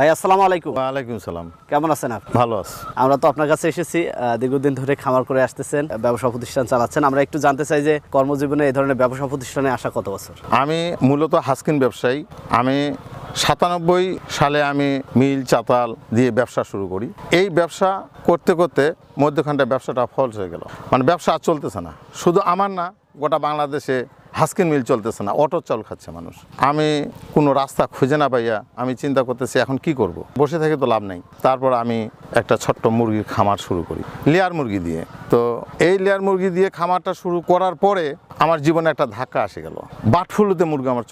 ভাই আসসালামু আলাইকুম। ওয়ালাইকুম সালাম। কেমন আছেন আপনি? ভালো আছি। আমরা তো আপনার কাছে এসেছি, দীর্ঘদিন ধরে খামার করে আসতেছেন, ব্যবসা প্রতিষ্ঠান চালাচ্ছেন। আমরা একটু জানতে চাই যে কর্মজীবনে এই ধরনের ব্যবসা প্রতিষ্ঠানে আসা কত বছর? আমি মূলত হাস্কিন ব্যবসায়ী। আমি 97 সালে আমি মিল চাতাল দিয়ে ব্যবসা শুরু করি। এই ব্যবসা করতে করতে মধ্যখানটা ব্যবসাটা ফলস হয়ে গেল, মানে ব্যবসা আর চলতেছে না। শুধু আমার না, গোটা বাংলাদেশে হাস্কিন মিল চলতেছে না, অটো চাল খাচ্ছে মানুষ। আমি কোনো রাস্তা খুঁজে না পাইয়া আমি চিন্তা করতেছি এখন কি করব, বসে থেকে তো লাভ নেই। তারপর আমি একটা ছোট্ট মুরগির খামার শুরু করি লেয়ার মুরগি দিয়ে। তো এই লেয়ার মুরগি দিয়ে খামারটা শুরু করার পরে আমার জীবনে একটা ধাক্কা এসে গেল। বার্ড ফ্লুতে মুরগি আমার